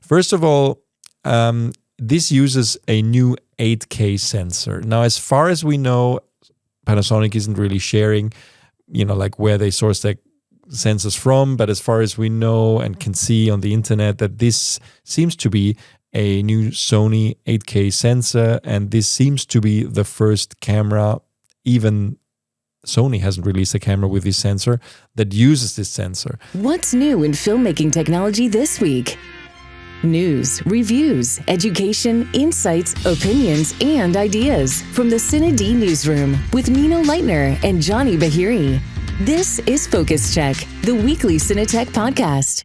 First of all, this uses a new 8K sensor. Now, as far as we know, Panasonic isn't really sharing, like where they source their sensors from. But as far as we know and can see on the internet, that this seems to be a new Sony 8K sensor, and this seems to be the first camera, even Sony hasn't released a camera with this sensor, that uses this sensor. What's new in filmmaking technology this week? News, reviews, education, insights, opinions, and ideas from the CineD newsroom with Mino Leitner and Johnnie Bahiri. This is Focus Check, the weekly Cinetech podcast.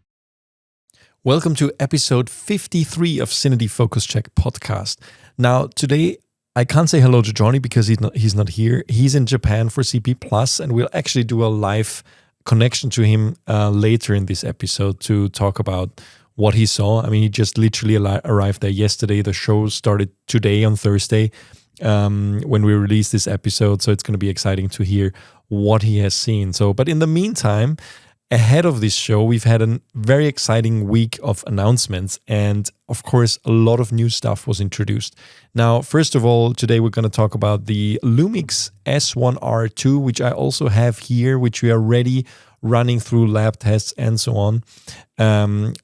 Welcome to episode 53 of CineD Focus Check podcast. Now, today I can't say hello to Johnnie because he's not here. He's in Japan for CP Plus, and we'll actually do a live connection to him later in this episode to talk about what he saw. I mean, he just literally arrived there yesterday. The show started today on Thursday when we released this episode, so it's going to be exciting to hear what he has seen. But in the meantime, ahead of this show, we've had a very exciting week of announcements, and of course, a lot of new stuff was introduced. Now, first of all, today we're going to talk about the LUMIX S1RII, which I also have here, which we are ready running through lab tests and so on.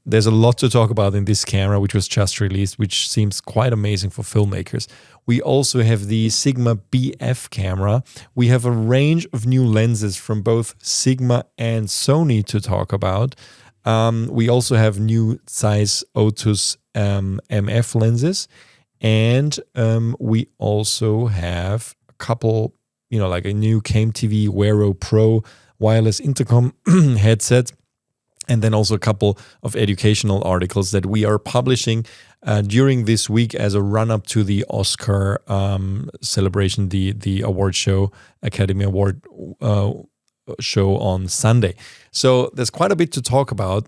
There's a lot to talk about in this camera, which was just released, which seems quite amazing for filmmakers. We also have the Sigma BF camera. We have a range of new lenses from both Sigma and Sony to talk about. We also have new ZEISS Otus MF lenses. And we also have a couple, like a new CameTV WAERO Pro wireless intercom headset, and then also a couple of educational articles that we are publishing during this week as a run-up to the Oscar celebration, the award show, Academy Award show on Sunday. So there's quite a bit to talk about.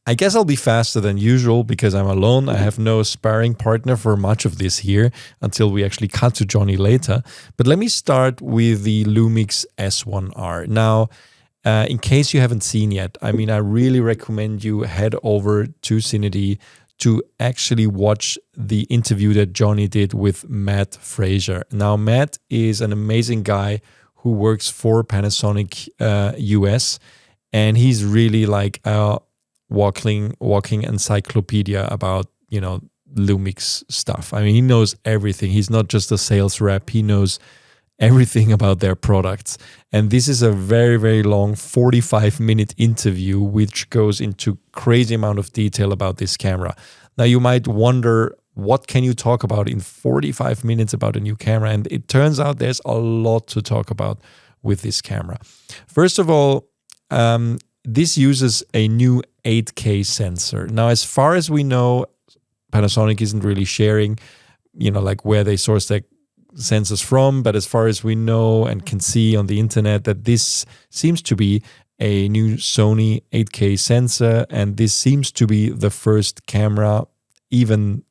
I guess I'll be faster than usual because I'm alone. I have no sparring partner for much of this here until we actually cut to Johnnie later. But let me start with the LUMIX S1RII. Now, in case you haven't seen yet, I really recommend you head over to CineD to actually watch the interview that Johnnie did with Matt Fraser. Now, Matt is an amazing guy who works for Panasonic US, and he's really like walking encyclopedia about, LUMIX stuff. He knows everything. He's not just a sales rep. He knows everything about their products. And this is a very, very long 45-minute interview, which goes into crazy amount of detail about this camera. Now, you might wonder, what can you talk about in 45 minutes about a new camera? And it turns out there's a lot to talk about with this camera. First of all, this uses a new 8K sensor. Now, as far as we know, Panasonic isn't really sharing, like where they source their sensors from. But as far as we know and can see on the internet, that this seems to be a new Sony 8K sensor, and this seems to be the first camera, even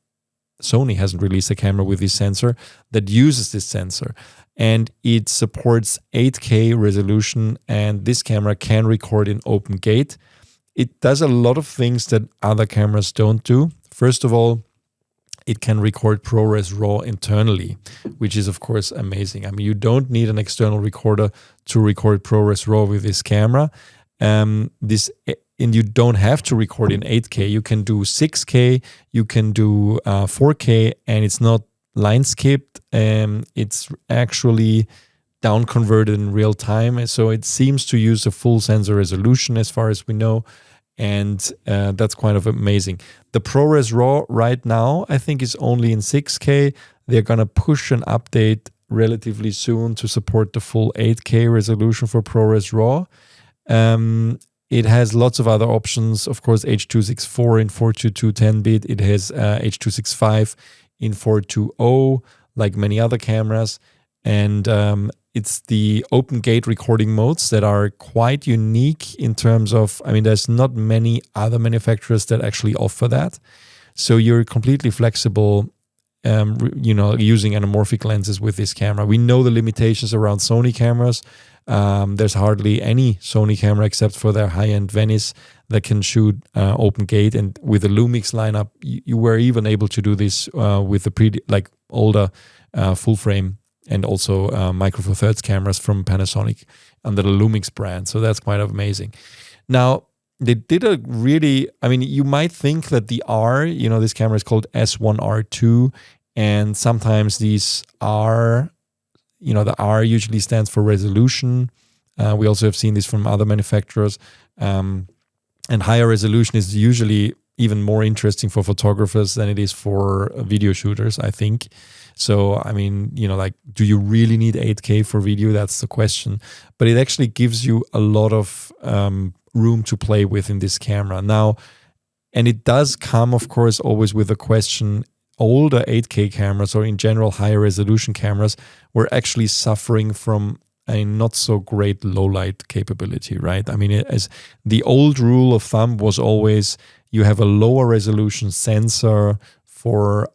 Sony hasn't released a camera with this sensor, that uses this sensor. And it supports 8K resolution, and this camera can record in open gate. It does a lot of things that other cameras don't do. First of all, it can record ProRes RAW internally, which is of course amazing. You don't need an external recorder to record ProRes RAW with this camera. And you don't have to record in 8K. You can do 6K, you can do 4K, and it's not line skipped. It's actually down converted in real time. So it seems to use a full sensor resolution as far as we know. And that's kind of amazing. The ProRes RAW right now, I think, is only in 6K. They're going to push an update relatively soon to support the full 8K resolution for ProRes RAW. It has lots of other options. Of course, H.264 in 422 10-bit. It has H.265 in 420, like many other cameras. And it's the open gate recording modes that are quite unique in terms of, there's not many other manufacturers that actually offer that. So you're completely flexible, using anamorphic lenses with this camera. We know the limitations around Sony cameras. There's hardly any Sony camera except for their high-end Venice that can shoot open gate. And with the Lumix lineup, you were even able to do this with the older full frame and also Micro Four Thirds cameras from Panasonic under the Lumix brand. So that's quite amazing. Now, they did a really, you might think that the R, this camera is called S1RII, and sometimes these R, the R usually stands for resolution. We also have seen this from other manufacturers. And higher resolution is usually even more interesting for photographers than it is for video shooters, I think. So, do you really need 8K for video? That's the question. But it actually gives you a lot of room to play with in this camera. Now, and it does come, of course, always with the question, older 8K cameras or in general higher resolution cameras were actually suffering from a not so great low light capability, right? As the old rule of thumb was always you have a lower resolution sensor for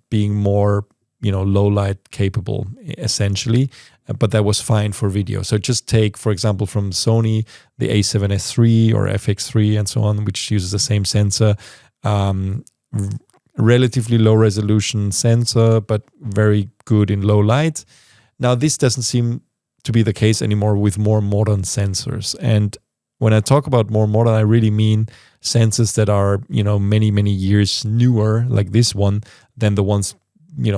being more, low light capable, essentially. But that was fine for video. So just take, for example, from Sony, the A7S III or FX3 and so on, which uses the same sensor. Relatively low resolution sensor, but very good in low light. Now, this doesn't seem to be the case anymore with more modern sensors. And when I talk about more modern, I really mean sensors that are, many, many years newer, like this one, than the ones,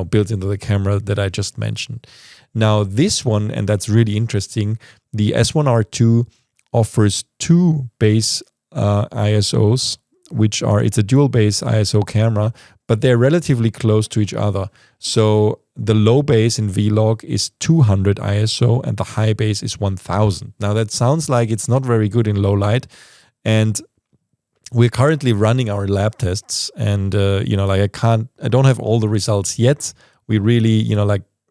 built into the camera that I just mentioned. Now, this one, and that's really interesting, the S1RII offers two base ISOs, it's a dual base ISO camera, but they're relatively close to each other. So the low base in Vlog is 200 ISO and the high base is 1000. Now that sounds like it's not very good in low light. And we're currently running our lab tests, and I don't have all the results yet. We really,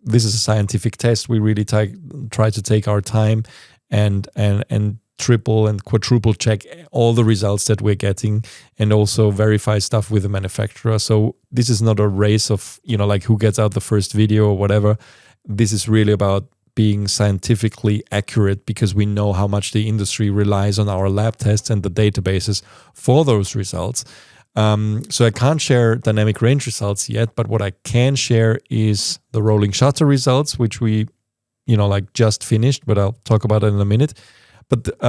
this is a scientific test. We really try to take our time and triple and quadruple check all the results that we're getting, and also verify stuff with the manufacturer. So this is not a race of, who gets out the first video or whatever. This is really about being scientifically accurate, because we know how much the industry relies on our lab tests and the databases for those results. So I can't share dynamic range results yet, but what I can share is the rolling shutter results, which we, just finished, but I'll talk about it in a minute. But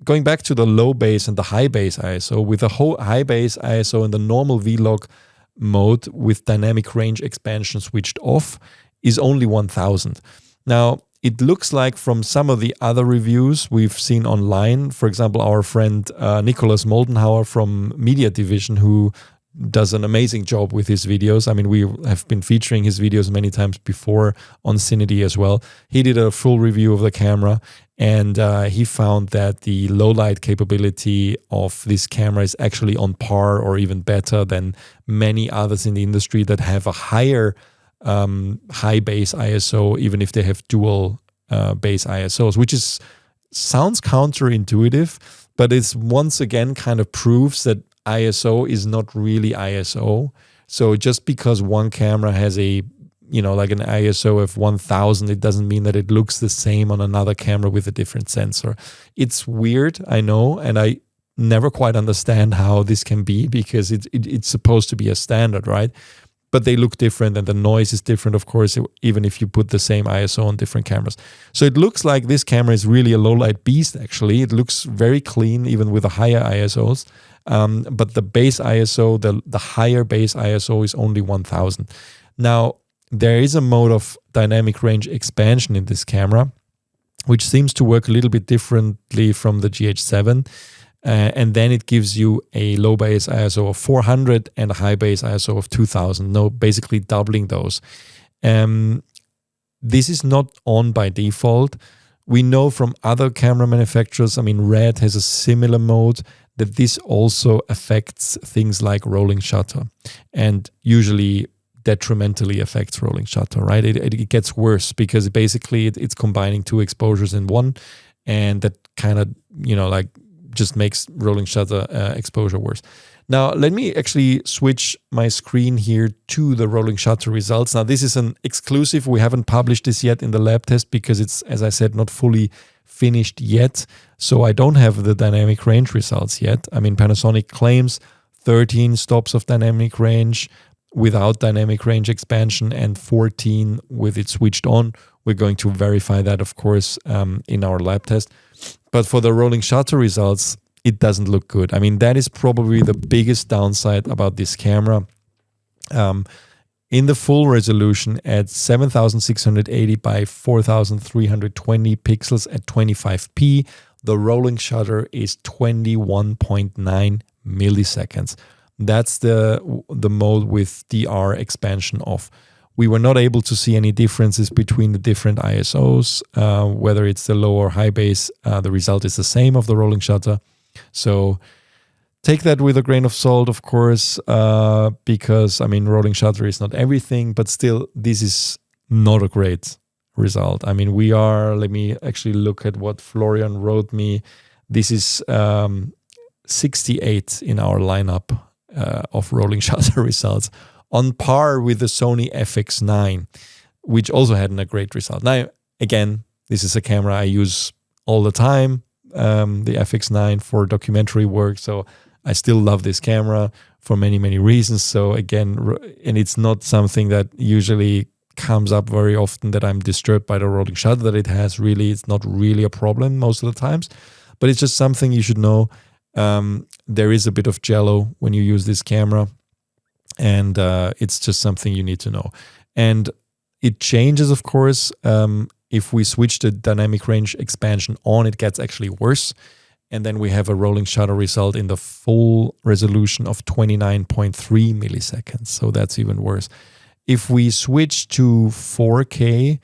going back to the low base and the high base ISO, with the whole high base ISO in the normal Vlog mode with dynamic range expansion switched off is only 1000. Now, it looks like from some of the other reviews we've seen online, for example, our friend Nicholas Moldenhauer from Media Division, who does an amazing job with his videos. We have been featuring his videos many times before on CineD as well. He did a full review of the camera, and he found that the low light capability of this camera is actually on par or even better than many others in the industry that have a higher high base ISO, even if they have dual base ISOs, which sounds counterintuitive, but it's once again kind of proves that ISO is not really ISO. So just because one camera has an ISO of 1000, it doesn't mean that it looks the same on another camera with a different sensor. It's weird, I know, and I never quite understand how this can be, because it's supposed to be a standard, right? But they look different, and the noise is different, of course, even if you put the same ISO on different cameras. So it looks like this camera is really a low light beast, actually. It looks very clean, even with the higher ISOs. But the base ISO, the higher base ISO is only 1000. Now, there is a mode of dynamic range expansion in this camera, which seems to work a little bit differently from the GH7. And then it gives you a low base ISO of 400 and a high base ISO of 2000. No, basically doubling those. This is not on by default. We know from other camera manufacturers, Red has a similar mode, that this also affects things like rolling shutter, and usually detrimentally affects rolling shutter, right? It gets worse, because basically it's combining two exposures in one, and that kind of, just makes rolling shutter exposure worse. Now, let me actually switch my screen here to the rolling shutter results. Now, this is an exclusive. We haven't published this yet in the lab test, because it's, as I said, not fully finished yet, so I don't have the dynamic range results yet. I mean, Panasonic claims 13 stops of dynamic range without dynamic range expansion and 14 with it switched on. We're going to verify that, of course, in our lab test. But for the rolling shutter results, it doesn't look good. I mean, that is probably the biggest downside about this camera. In the full resolution at 7680 by 4320 pixels at 25p, the rolling shutter is 21.9 milliseconds. That's the mode with DR expansion off. We were not able to see any differences between the different ISOs, whether it's the low or high base. The result is the same of the rolling shutter. So take that with a grain of salt, of course, because, I mean, rolling shutter is not everything, but still, this is not a great result. I mean, let me actually look at what Florian wrote me. This is 68 in our lineup of rolling shutter results, on par with the Sony FX9, which also had a great result. Now, again, this is a camera I use all the time, the FX9 for documentary work. So I still love this camera for many, many reasons. So again, and it's not something that usually comes up very often that I'm disturbed by the rolling shutter that it has. Really, it's not really a problem most of the times, but it's just something you should know. There is a bit of jello when you use this camera, and it's just something you need to know. And it changes, of course. If we switch the dynamic range expansion on, it gets actually worse. And then we have a rolling shutter result in the full resolution of 29.3 milliseconds. So that's even worse. If we switch to 4K,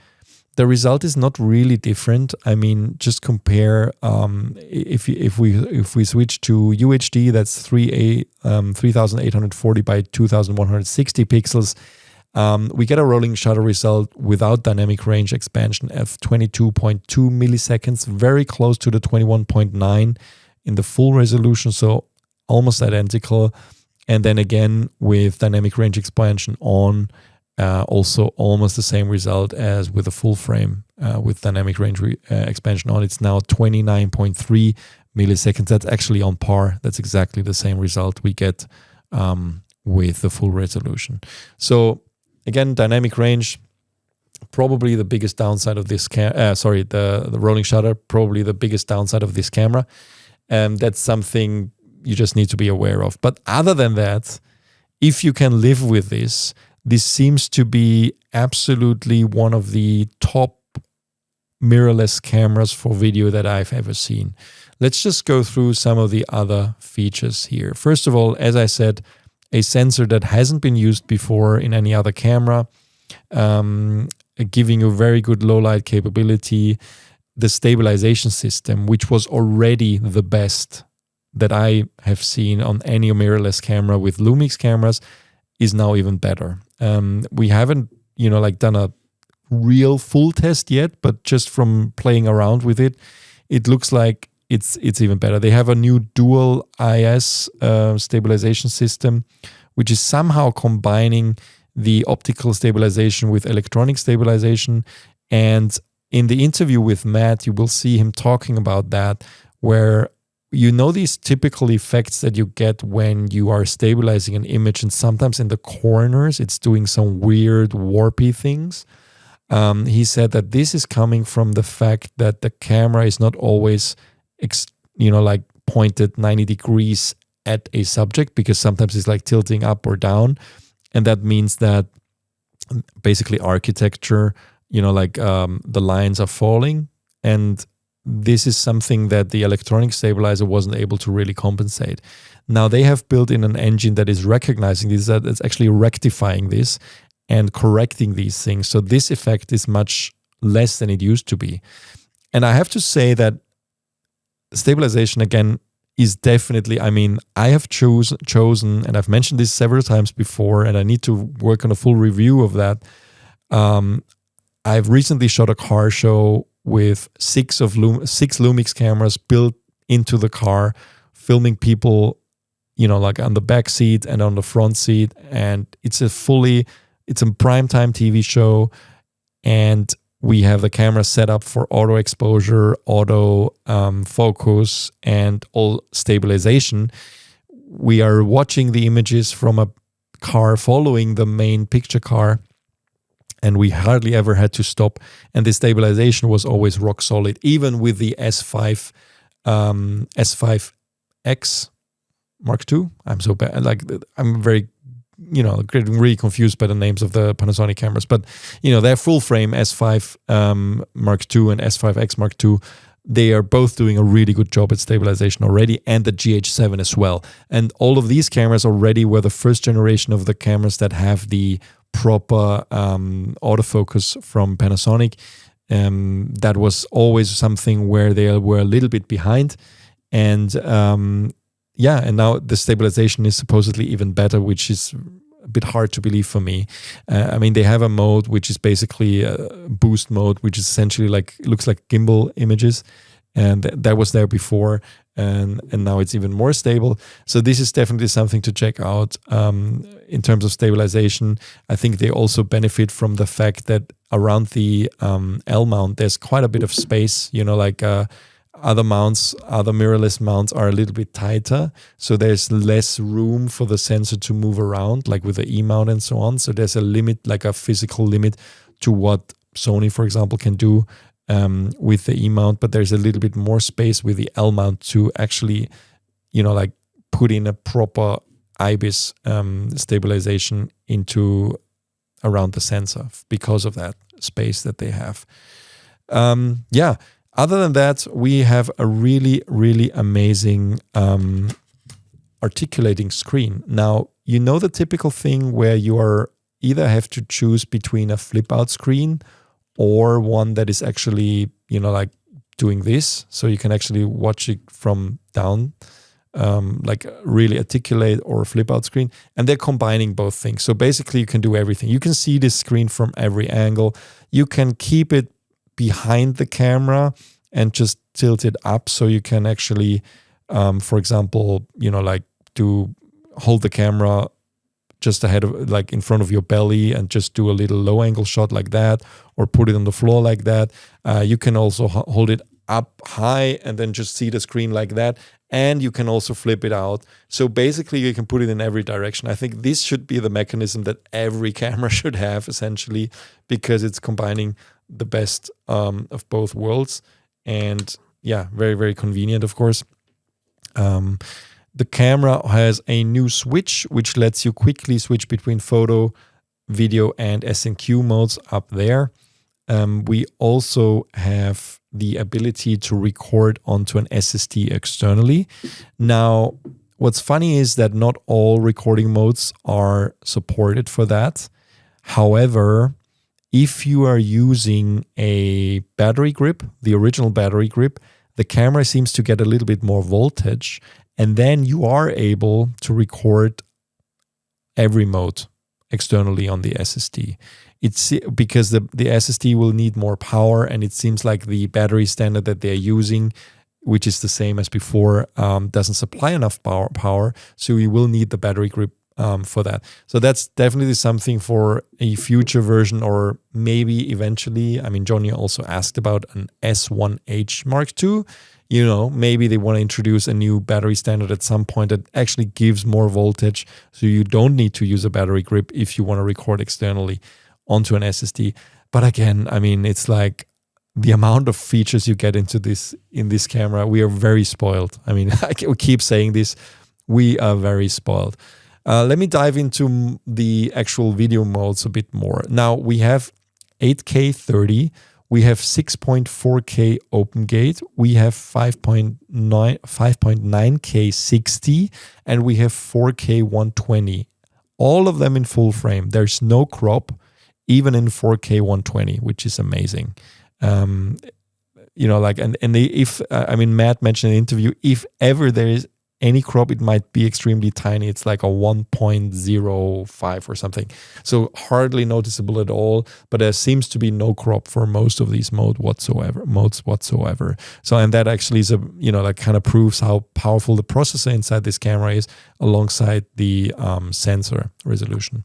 the result is not really different. I mean, just compare. If we switch to UHD, that's 3840 by 2160 pixels. We get a rolling shutter result without dynamic range expansion of 22.2 milliseconds, very close to the 21.9 in the full resolution, so almost identical. And then again, with dynamic range expansion on, also almost the same result as with a full frame with dynamic range expansion on. It's now 29.3 milliseconds. That's actually on par. That's exactly the same result we get with the full resolution. So again, dynamic range, probably the biggest downside of this the rolling shutter, probably the biggest downside of this camera. That's something you just need to be aware of. But other than that, if you can live with this seems to be absolutely one of the top mirrorless cameras for video that I've ever seen. Let's just go through some of the other features here. First of all, as I said, a sensor that hasn't been used before in any other camera, giving you very good low light capability. The stabilization system, which was already the best that I have seen on any mirrorless camera with Lumix cameras, is now even better. We haven't, done a real full test yet, but just from playing around with it, it looks like it's even better. They have a new dual IS stabilization system, which is somehow combining the optical stabilization with electronic stabilization. And in the interview with Matt, you will see him talking about that, where these typical effects that you get when you are stabilizing an image, and sometimes in the corners it's doing some weird warpy things. He said that this is coming from the fact that the camera is not always pointed 90 degrees at a subject, because sometimes it's like tilting up or down, and that means that basically architecture, the lines are falling, and this is something that the electronic stabilizer wasn't able to really compensate. Now they have built in an engine that is recognizing this, that it's actually rectifying this and correcting these things. So this effect is much less than it used to be. And I have to say that stabilization, again, is definitely, I have chosen, and I've mentioned this several times before, and I need to work on a full review of that. I've recently shot a car show with six Lumix cameras built into the car, filming people, on the back seat and on the front seat. And it's a primetime TV show. And We have the camera set up for auto exposure, auto focus, and all stabilization. We are watching the images from a car following the main picture car, and we hardly ever had to stop. And the stabilization was always rock solid, even with the S5X Mark II. I'm so bad. Like, I'm very, getting really confused by the names of the Panasonic cameras. But, their full frame S5 Mark II and S5X Mark II, they are both doing a really good job at stabilization already, and the GH7 as well. And all of these cameras already were the first generation of the cameras that have the proper autofocus from Panasonic. That was always something where they were a little bit behind. And and now the stabilization is supposedly even better, which is a bit hard to believe for me. They have a mode which is basically a boost mode, which is essentially looks like gimbal images, and that was there before, and now it's even more stable. So this is definitely something to check out. In terms of stabilization, I think they also benefit from the fact that around the L mount, there's quite a bit of space. Other mirrorless mounts are a little bit tighter, so there's less room for the sensor to move around, like with the E mount and so on. So there's a limit, like a physical limit to what Sony, for example, can do with the E mount, but there's a little bit more space with the L mount to actually, put in a proper IBIS stabilization into around the sensor because of that space that they have. Other than that, we have a really, really amazing articulating screen. Now, the typical thing where you are either have to choose between a flip-out screen or one that is actually, doing this. So you can actually watch it from down, like really articulate or flip-out screen. And they're combining both things. So basically, you can do everything. You can see this screen from every angle. You can keep it behind the camera and just tilt it up, so you can actually, for example, hold the camera just ahead of, in front of your belly, and just do a little low angle shot like that, or put it on the floor like that. You can also hold it up high and then just see the screen like that, and you can also flip it out. So basically, you can put it in every direction. I think this should be the mechanism that every camera should have, essentially, because it's combining the best of both worlds, and very, very convenient, of course. The camera has a new switch which lets you quickly switch between photo, video, and S&Q modes up there. We also have the ability to record onto an SSD externally. Now, what's funny is that not all recording modes are supported for that. However, if you are using a battery grip, the original battery grip, the camera seems to get a little bit more voltage, and then you are able to record every mode externally on the SSD. It's because the SSD will need more power, and it seems like the battery standard that they're using, which is the same as before, doesn't supply enough power, so you will need the battery grip for that. So that's definitely something for a future version, or maybe eventually. Johnnie also asked about an S1H Mark II. Maybe they want to introduce a new battery standard at some point that actually gives more voltage, so you don't need to use a battery grip if you want to record externally onto an SSD. But again, it's like the amount of features you get into this in this camera. We are very spoiled. I keep saying this. We are very spoiled. Let me dive into the actual video modes a bit more. Now, we have 8K 30, we have 6.4K open gate, we have 5.9K 60, and we have 4K 120. All of them in full frame. There's no crop, even in 4K 120, which is amazing. Matt mentioned in the interview, if ever there is any crop, it might be extremely tiny. It's like a 1.05 or something. So hardly noticeable at all, but there seems to be no crop for most of these modes whatsoever. So, and that actually is kind of proves how powerful the processor inside this camera is, alongside the sensor resolution.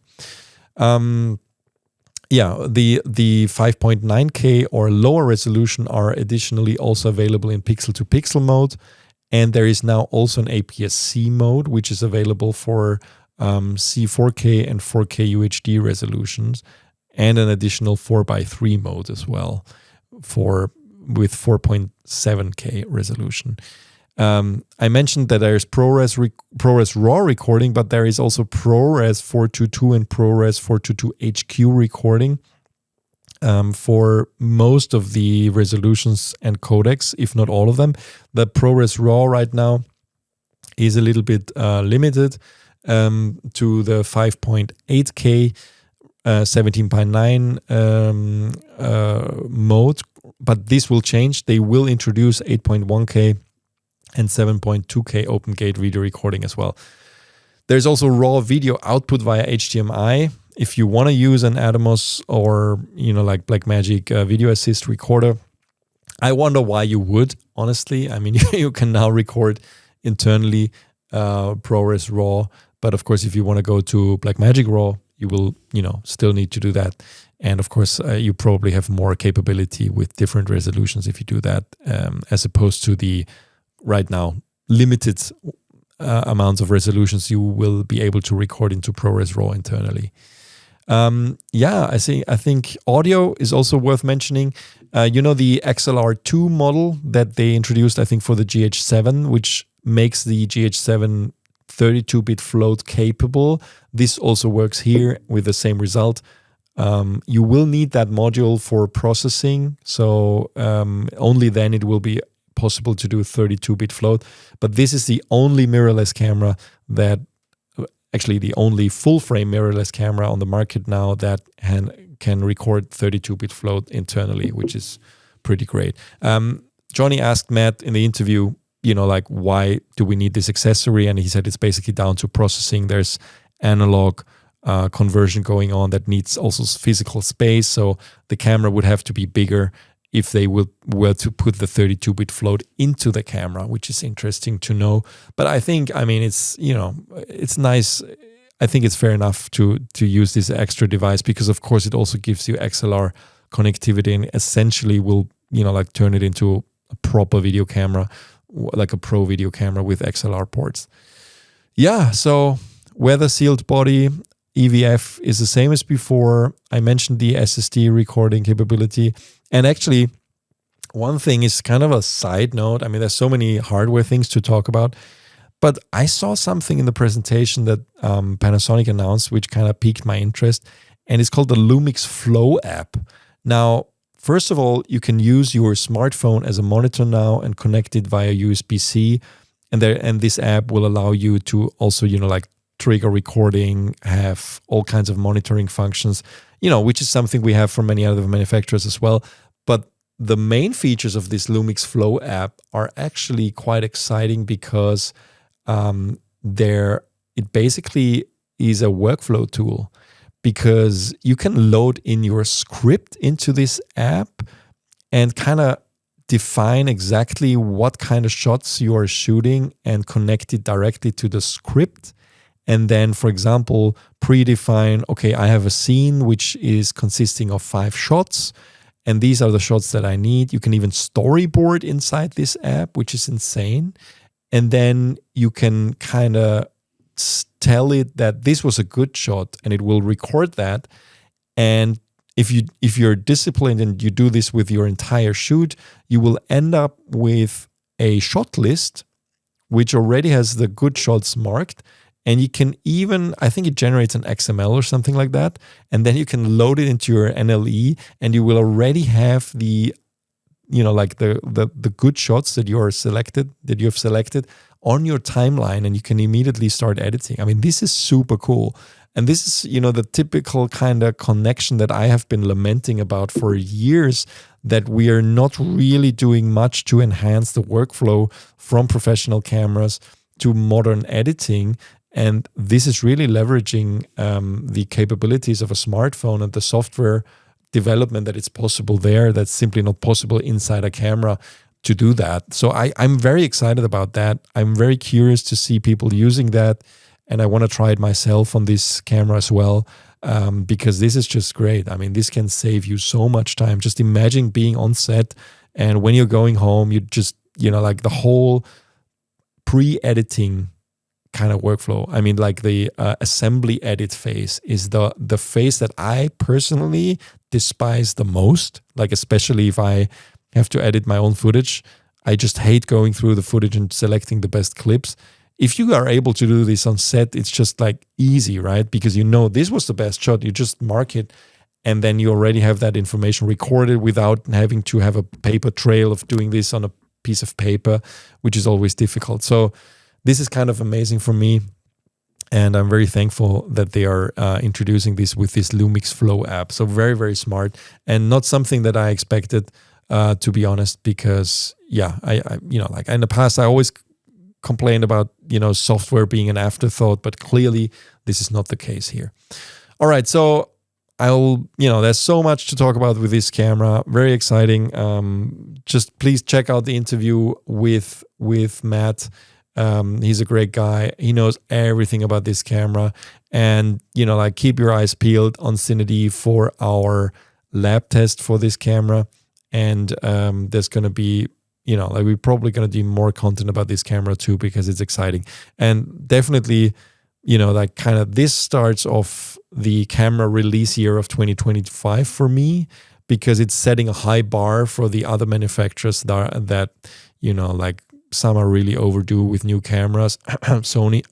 yeah, the 5.9K or lower resolution are additionally also available in pixel-to-pixel mode. And there is now also an APS-C mode, which is available for C4K and 4K UHD resolutions, and an additional 4:3 mode as well with 4.7K resolution. I mentioned that there's ProRes RAW recording, but there is also ProRes 422 and ProRes 422 HQ recording for most of the resolutions and codecs, if not all of them. The ProRes RAW right now is a little bit limited to the 5.8K 17:9 mode, but this will change. They will introduce 8.1K and 7.2K open gate video recording as well. There's also raw video output via HDMI. If you want to use an Atomos or like Blackmagic Video Assist recorder, I wonder why you would, honestly. I mean, you can now record internally ProRes RAW, but of course, if you want to go to Blackmagic RAW, you will still need to do that. And of course, you probably have more capability with different resolutions if you do that, as opposed to the right now limited amounts of resolutions you will be able to record into ProRes RAW internally. I think audio is also worth mentioning. The XLR2 model that they introduced, I think, for the GH7, which makes the GH7 32-bit float capable. This also works here with the same result. You will need that module for processing, so only then it will be possible to do 32-bit float. But this is the only mirrorless camera actually the only full-frame mirrorless camera on the market now that can record 32-bit float internally, which is pretty great. Johnnie asked Matt in the interview, why do we need this accessory? And he said it's basically down to processing. There's analog conversion going on that needs also physical space. So the camera would have to be bigger if they were to put the 32-bit float into the camera, which is interesting to know. But I think, it's nice. I think it's fair enough to use this extra device because, of course, it also gives you XLR connectivity and essentially will, turn it into a proper video camera, like a pro video camera with XLR ports. Yeah, so weather sealed body, EVF is the same as before. I mentioned the SSD recording capability. And actually, one thing is kind of a side note. I mean, there's so many hardware things to talk about. But I saw something in the presentation that Panasonic announced, which kind of piqued my interest. And it's called the LUMIX Flow app. Now, first of all, you can use your smartphone as a monitor now and connect it via USB-C. And this app will allow you to also, trigger recording, have all kinds of monitoring functions, which is something we have from many other manufacturers as well. But the main features of this LUMIX Flow app are actually quite exciting because it basically is a workflow tool, because you can load in your script into this app and kind of define exactly what kind of shots you are shooting and connect it directly to the script. And then, for example, predefine, okay, I have a scene which is consisting of 5 shots, and these are the shots that I need. You can even storyboard inside this app, which is insane. And then you can kind of tell it that this was a good shot, and it will record that. And if you're disciplined and you do this with your entire shoot, you will end up with a shot list which already has the good shots marked. And you can even, I think it generates an XML or something like that. And then you can load it into your NLE, and you will already have the good shots that you have selected on your timeline, and you can immediately start editing. I mean, this is super cool. And this is, the typical kind of connection that I have been lamenting about for years, that we are not really doing much to enhance the workflow from professional cameras to modern editing. And this is really leveraging the capabilities of a smartphone and the software development that it's possible there. That's simply not possible inside a camera to do that. So I'm very excited about that. I'm very curious to see people using that. And I want to try it myself on this camera as well. because this is just great. I mean, this can save you so much time. Just imagine being on set, and when you're going home, you just, like the whole pre-editing kind of workflow. I mean, like the assembly edit phase is the phase that I personally despise the most, like especially if I have to edit my own footage. I just hate going through the footage and selecting the best clips. If you are able to do this on set, it's just like easy, right? Because this was the best shot. You just mark it, and then you already have that information recorded without having to have a paper trail of doing this on a piece of paper, which is always difficult. So this is kind of amazing for me, and I'm very thankful that they are introducing this with this Lumix Flow app. So very, very smart, and not something that I expected, to be honest, because I like in the past I always complained about software being an afterthought, but clearly this is not the case here. All right, so there's so much to talk about with this camera. Very exciting. Just please check out the interview with Matt. He's a great guy. He knows everything about this camera, and keep your eyes peeled on CineD for our lab test for this camera. And there's going to be, we're probably going to do more content about this camera too, because it's exciting. And definitely, this starts off the camera release year of 2025 for me, because it's setting a high bar for the other manufacturers that some are really overdue with new cameras, Sony.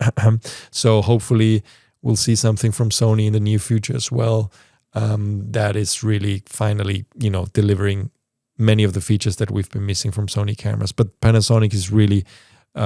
So hopefully we'll see something from Sony in the near future as well. That is really finally, delivering many of the features that we've been missing from Sony cameras. But Panasonic is really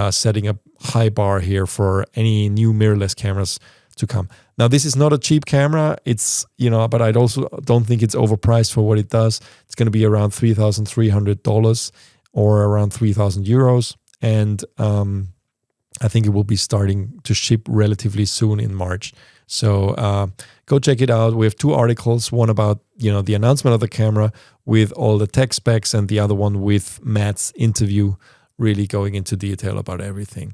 setting a high bar here for any new mirrorless cameras to come. Now, this is not a cheap camera. It's, but I also don't think it's overpriced for what it does. It's going to be around $3,300 or around 3,000 euros. And I think it will be starting to ship relatively soon in March. So go check it out. We have 2 articles, one about, the announcement of the camera with all the tech specs, and the other one with Matt's interview, really going into detail about everything.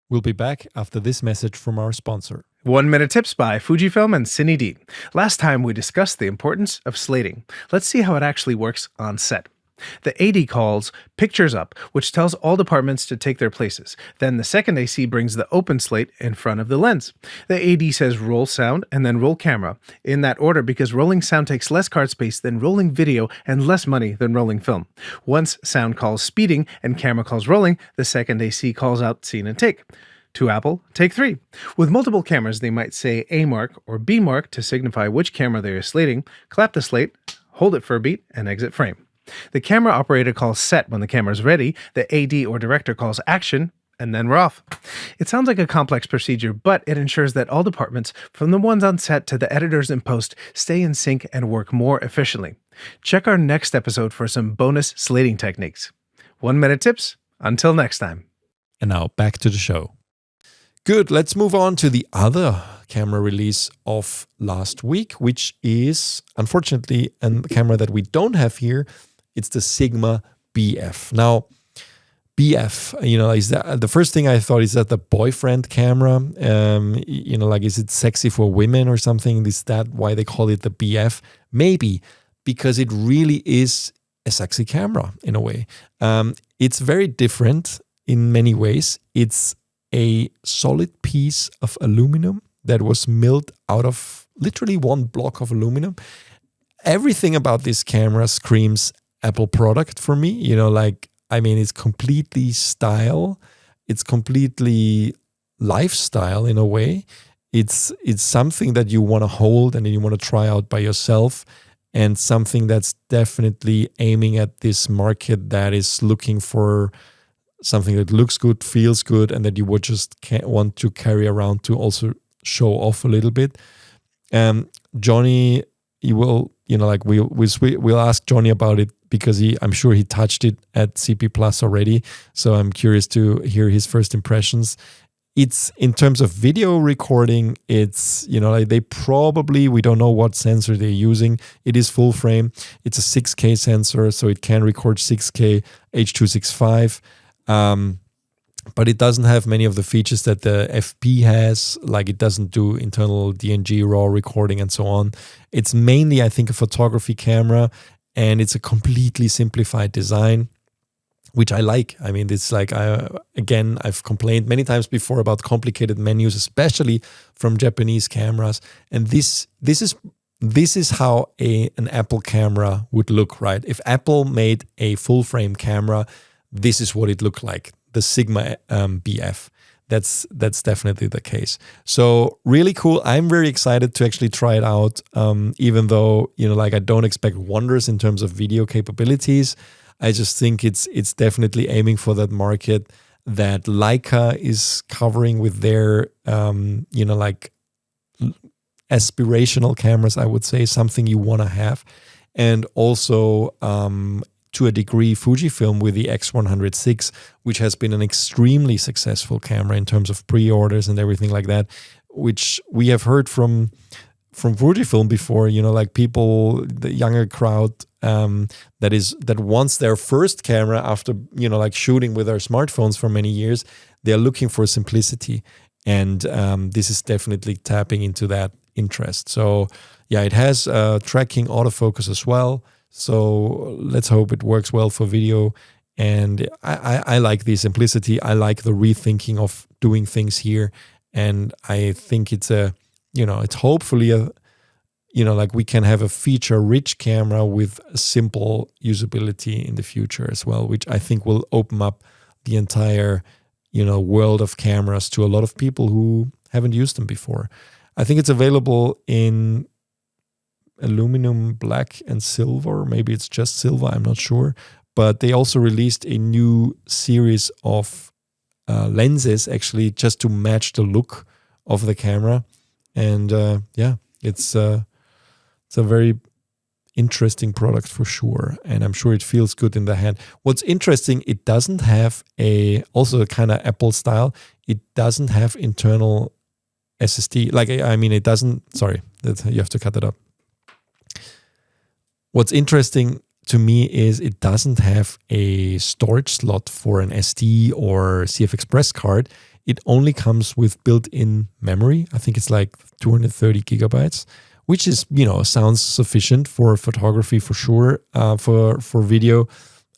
We'll be back after this message from our sponsor. 1 Minute Tips by FUJIFILM and CineD. Last time we discussed the importance of slating. Let's see how it actually works on set. The AD calls pictures up, which tells all departments to take their places. Then the second AC brings the open slate in front of the lens. The AD says roll sound and then roll camera, in that order, because rolling sound takes less card space than rolling video and less money than rolling film. Once sound calls speeding and camera calls rolling, the second AC calls out scene and take. To Apple, take 3. With multiple cameras, they might say A mark or B mark to signify which camera they are slating, clap the slate, hold it for a beat, and exit frame. The camera operator calls set when the camera is ready, the AD or director calls action, and then we're off. It sounds like a complex procedure, but it ensures that all departments, from the ones on set to the editors in post, stay in sync and work more efficiently. Check our next episode for some bonus slating techniques. 1 Minute Tips. Until next time. And now back to the show. Good, let's move on to the other camera release of last week, which is, unfortunately, a camera that we don't have here. It's the Sigma BF. Now, BF, is that the first thing I thought, is that the boyfriend camera? Is it sexy for women or something? Is that why they call it the BF? Maybe, because it really is a sexy camera in a way. It's very different in many ways. It's a solid piece of aluminum that was milled out of literally one block of aluminum. Everything about this camera screams Apple product for me. It's completely style. It's completely lifestyle in a way. It's something that you want to hold and then you want to try out by yourself, and something that's definitely aiming at this market that is looking for something that looks good, feels good, and that you would just want to carry around to also show off a little bit. Johnnie, we'll ask Johnnie about it, because I'm sure he touched it at CP Plus already. So I'm curious to hear his first impressions. It's, in terms of video recording, it's, we don't know what sensor they're using. It is full frame. It's a 6K sensor, so it can record 6K H.265. but it doesn't have many of the features that the FP has. Like it doesn't do internal DNG raw recording and so on. It's mainly, I think, a photography camera, and it's a completely simplified design, which I like. I mean, it's like, I've complained many times before about complicated menus, especially from Japanese cameras. And this is how an Apple camera would look, right? If Apple made a full frame camera, this is what it looked like. The Sigma BF. That's definitely the case. So really cool. I'm very excited to actually try it out. Even though, I don't expect wonders in terms of video capabilities. I just think it's definitely aiming for that market that Leica is covering with their, aspirational cameras, I would say, something you want to have. And also, to a degree, Fujifilm with the X100VI, which has been an extremely successful camera in terms of pre-orders and everything like that, which we have heard from Fujifilm before, people, the younger crowd that wants their first camera after, shooting with their smartphones for many years, they're looking for simplicity. And this is definitely tapping into that interest. So yeah, it has tracking autofocus as well. So let's hope it works well for video. And I like the simplicity. I like the rethinking of doing things here. And I think it's it's hopefully we can have a feature-rich camera with a simple usability in the future as well, which I think will open up the entire, world of cameras to a lot of people who haven't used them before. I think it's available in aluminum, black, and silver. Maybe it's just silver, I'm not sure. But they also released a new series of lenses, actually, just to match the look of the camera. And it's a very interesting product for sure. And I'm sure it feels good in the hand. What's interesting, it doesn't have also kind of Apple style, it doesn't have internal SSD. It doesn't, sorry, you have to cut that up. What's interesting to me is it doesn't have a storage slot for an SD or CF Express card. It only comes with built-in memory. I think it's like 230 gigabytes, which is, sounds sufficient for photography for sure. For video,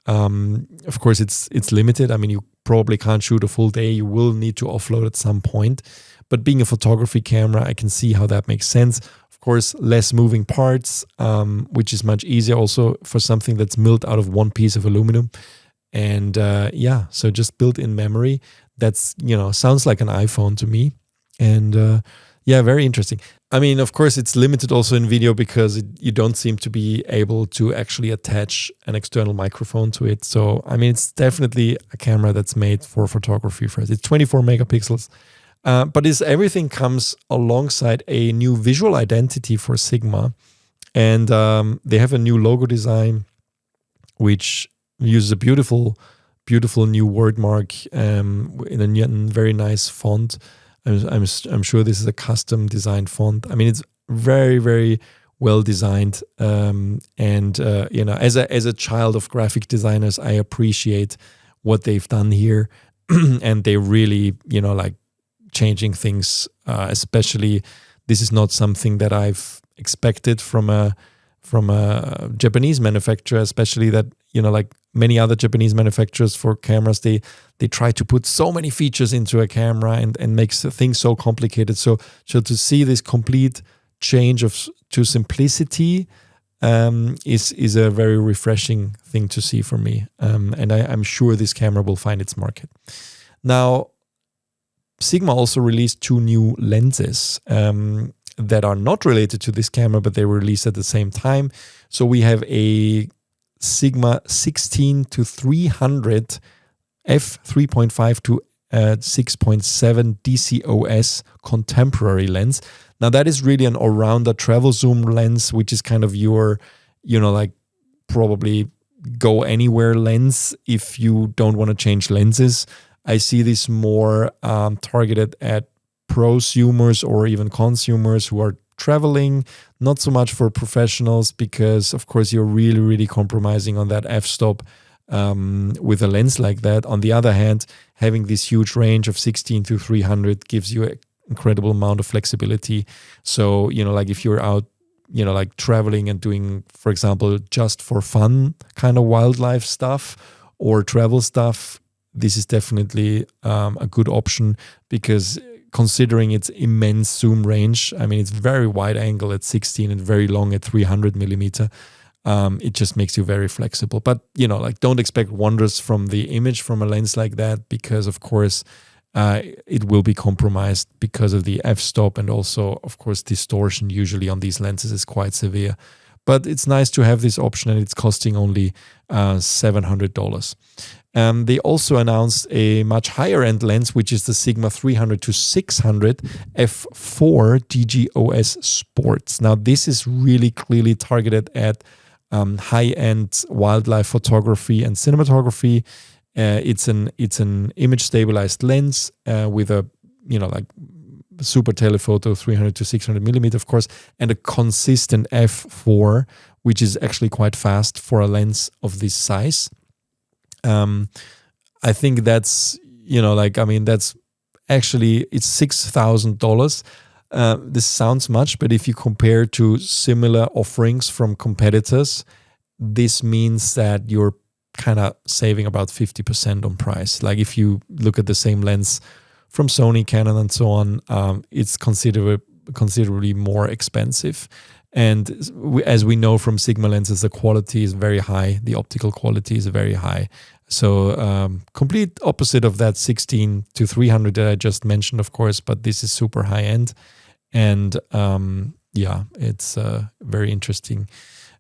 of course, it's limited. I mean, you probably can't shoot a full day. You will need to offload at some point. But being a photography camera, I can see how that makes sense. Of course, less moving parts, which is much easier also for something that's milled out of one piece of aluminum. And so just built-in memory. That's, sounds like an iPhone to me. And very interesting. I mean, of course, it's limited also in video because you don't seem to be able to actually attach an external microphone to it. So, I mean, it's definitely a camera that's made for photography first. It's 24 megapixels. But everything comes alongside a new visual identity for Sigma. And they have a new logo design, which uses a beautiful new word mark in a very nice font. I'm sure this is a custom designed font. I mean, it's very, very well designed. As a child of graphic designers, I appreciate what they've done here. And they really, changing things, especially this is not something that I've expected from a Japanese manufacturer, especially that, like many other Japanese manufacturers for cameras, they try to put so many features into a camera and makes things so complicated. So to see this complete change to simplicity is a very refreshing thing to see for me. And I'm sure this camera will find its market. Now, Sigma also released 2 new lenses that are not related to this camera, but they were released at the same time. So we have a Sigma 16-300 f3.5 to 6.7 DCOS contemporary lens. Now that is really an all-rounder travel zoom lens, which is kind of your, probably go anywhere lens if you don't want to change lenses. I see this more targeted at prosumers or even consumers who are traveling, not so much for professionals because, of course, you're really, really compromising on that f-stop with a lens like that. On the other hand, having this huge range of 16 to 300 gives you an incredible amount of flexibility. So, like if you're out, like traveling and doing, for example, just for fun kind of wildlife stuff or travel stuff, this is definitely a good option, because considering its immense zoom range, I mean, it's very wide angle at 16 and very long at 300 millimeter. It just makes you very flexible. But, like don't expect wonders from the image from a lens like that, because of course it will be compromised because of the f-stop, and also, of course, distortion usually on these lenses is quite severe. But it's nice to have this option, and it's costing only $700. They also announced a much higher end lens, which is the Sigma 300 to 600 f4 DGOS Sports. Now, this is really clearly targeted at high-end wildlife photography and cinematography. It's an image stabilized lens with a like Super-Telephoto 300 to 600 millimeter, of course, and a consistent f4, which is actually quite fast for a lens of this size. I think that's that's actually, it's $6,000. This sounds much, but if you compare to similar offerings from competitors, this means that you're kind of saving about 50% on price. Like if you look at the same lens from Sony, Canon, and so on, it's considerably more expensive. And as we know from Sigma lenses, the quality is very high. The optical quality is very high. So complete opposite of that 16 to 300 that I just mentioned, of course, but this is super high end. And it's very interesting.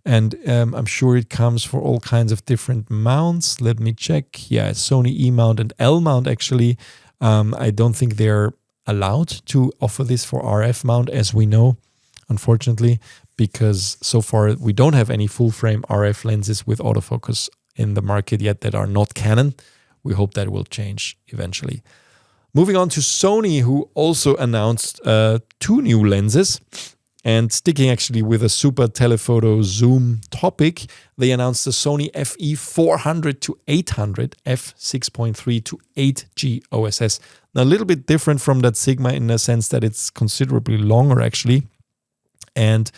And I'm sure it comes for all kinds of different mounts. Let me check. Yeah, Sony E mount and L mount actually. I don't think they're allowed to offer this for RF mount, as we know, unfortunately, because so far we don't have any full frame RF lenses with autofocus in the market yet that are not Canon. We hope that will change eventually. Moving on to Sony, who also announced 2 new lenses. And sticking actually with a Super-Telephoto zoom topic, they announced the Sony FE400 to 800 f6.3 to 8G OSS. Now, a little bit different from that Sigma in the sense that it's considerably longer actually, and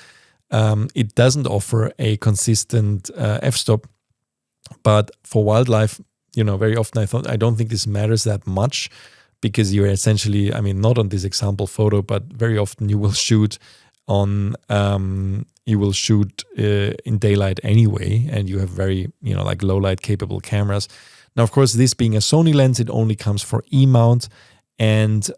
it doesn't offer a consistent f-stop. But for wildlife, very often I don't think this matters that much, because you're essentially, not on this example photo, but very often you will shoot in daylight anyway, and you have very low light capable cameras. Now, of course, this being a Sony lens, it only comes for E mount, and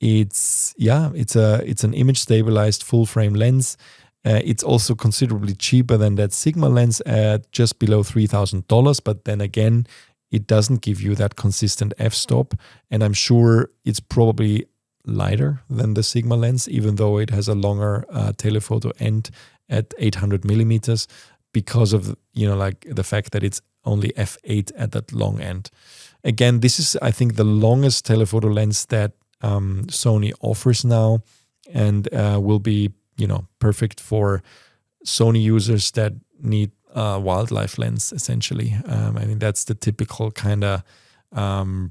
it's an image stabilized full frame lens. It's also considerably cheaper than that Sigma lens at just below $3,000, but then again, it doesn't give you that consistent f-stop, and I'm sure it's probably lighter than the Sigma lens, even though it has a longer telephoto end at 800 millimeters, because of the fact that it's only f8 at that long end. Again, this is, I think, the longest telephoto lens that Sony offers now, and will be perfect for Sony users that need a wildlife lens, essentially. That's the typical kind of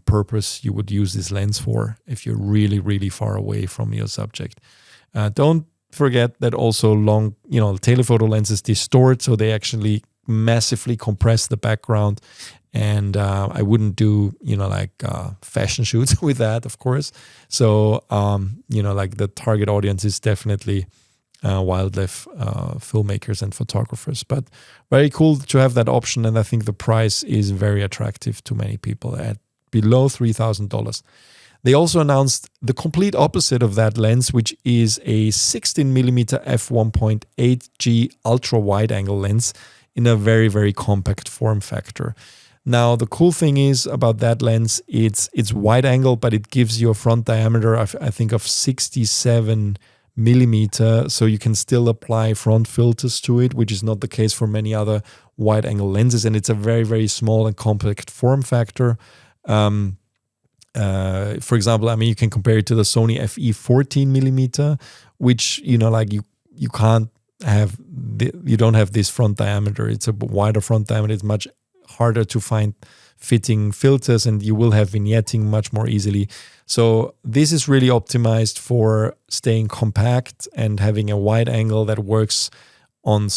purpose you would use this lens for if you're really, really far away from your subject. Don't forget that also long, telephoto lenses distort, so they actually massively compress the background. And I wouldn't do, fashion shoots with that, of course. So, the target audience is definitely wildlife filmmakers and photographers. But very cool to have that option, and I think the price is very attractive to many people at below $3,000. They also announced the complete opposite of that lens, which is a 16mm f1.8G ultra wide angle lens in a very, very compact form factor. Now, the cool thing is about that lens, it's wide angle, but it gives you a front diameter, I think, of 67 millimeter, so you can still apply front filters to it, which is not the case for many other wide angle lenses, and it's a very, very small and compact form factor. For example, you can compare it to the Sony FE 14 millimeter, which you can't have, you don't have this front diameter. It's a wider front diameter. It's much harder to find fitting filters, and you will have vignetting much more easily. So this is really optimized for staying compact and having a wide angle that works on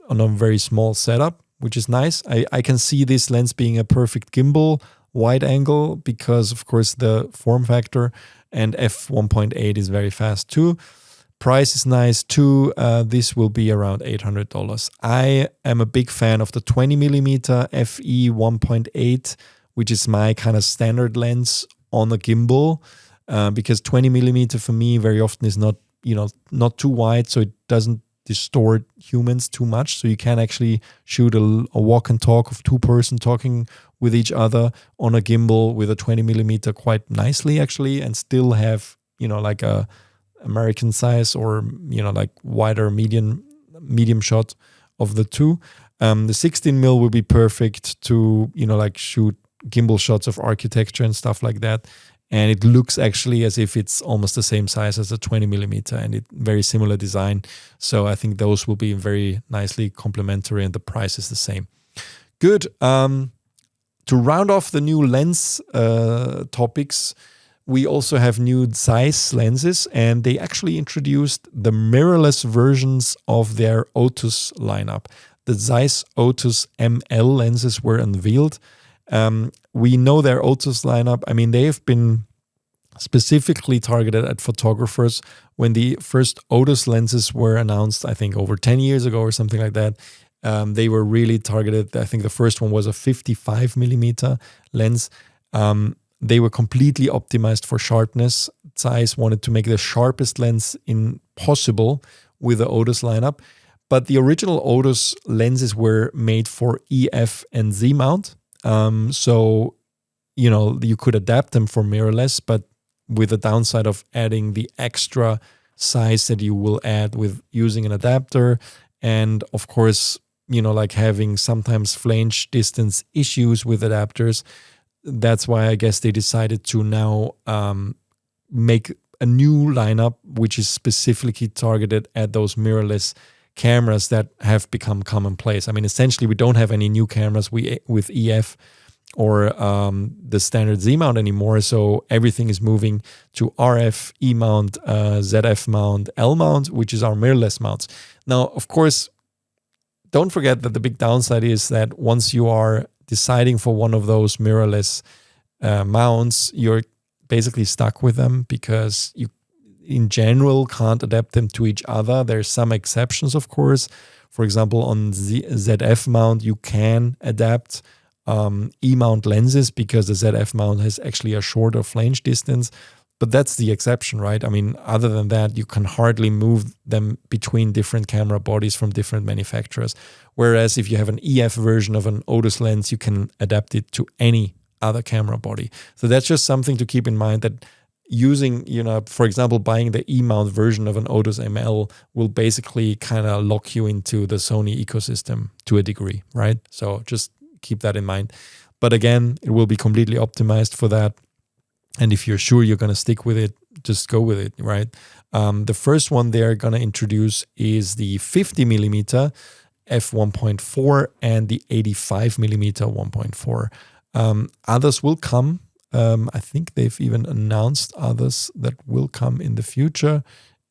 a very small setup, which is nice. I can see this lens being a perfect gimbal wide angle because, of course, the form factor, and f1.8 is very fast too. Price is nice too. This will be around $800. I am a big fan of the 20mm FE 1.8, which is my kind of standard lens on a gimbal, because 20mm for me very often is not too wide, so it doesn't distort humans too much. So you can actually shoot a walk and talk of two-person talking with each other on a gimbal with a 20mm quite nicely actually, and still have like a American size or like wider medium shot of the two. The 16mm will be perfect to like shoot gimbal shots of architecture and stuff like that, and it looks actually as if it's almost the same size as a 20mm, and it very similar design. So I think those will be very nicely complementary, and the price is the same. Good. To round off the new lens topics, we also have new ZEISS lenses, and they actually introduced the mirrorless versions of their Otus lineup. The ZEISS Otus ML lenses were unveiled. We know their Otus lineup. I mean, they have been specifically targeted at photographers. When the first Otus lenses were announced, I think over 10 years ago or something like that, they were really targeted. I think the first one was a 55mm lens. They were completely optimized for sharpness. ZEISS wanted to make the sharpest lens possible with the Otus lineup. But the original Otus lenses were made for EF and Z mount. So, you could adapt them for mirrorless, but with the downside of adding the extra size that you will add with using an adapter. And of course, like having sometimes flange distance issues with adapters. That's why I guess they decided to now make a new lineup, which is specifically targeted at those mirrorless cameras that have become commonplace. I mean, essentially, we don't have any new cameras with EF or the standard Z mount anymore. So everything is moving to RF, E mount, ZF mount, L mount, which is our mirrorless mounts. Now, of course, don't forget that the big downside is that once you are deciding for one of those mirrorless mounts, you're basically stuck with them because you in general can't adapt them to each other. There's some exceptions, of course. For example, on ZF mount, you can adapt E-mount lenses because the ZF mount has actually a shorter flange distance. But that's the exception, right? I mean, other than that, you can hardly move them between different camera bodies from different manufacturers. Whereas if you have an EF version of an Otus lens, you can adapt it to any other camera body. So that's just something to keep in mind, that using, for example, buying the E-mount version of an Otus ML will basically kind of lock you into the Sony ecosystem to a degree, right? So just keep that in mind. But again, it will be completely optimized for that. And if you're sure you're going to stick with it, just go with it, right? The first one they're going to introduce is the 50mm f1.4 and the 85mm 1.4. Others will come. I think they've even announced others that will come in the future.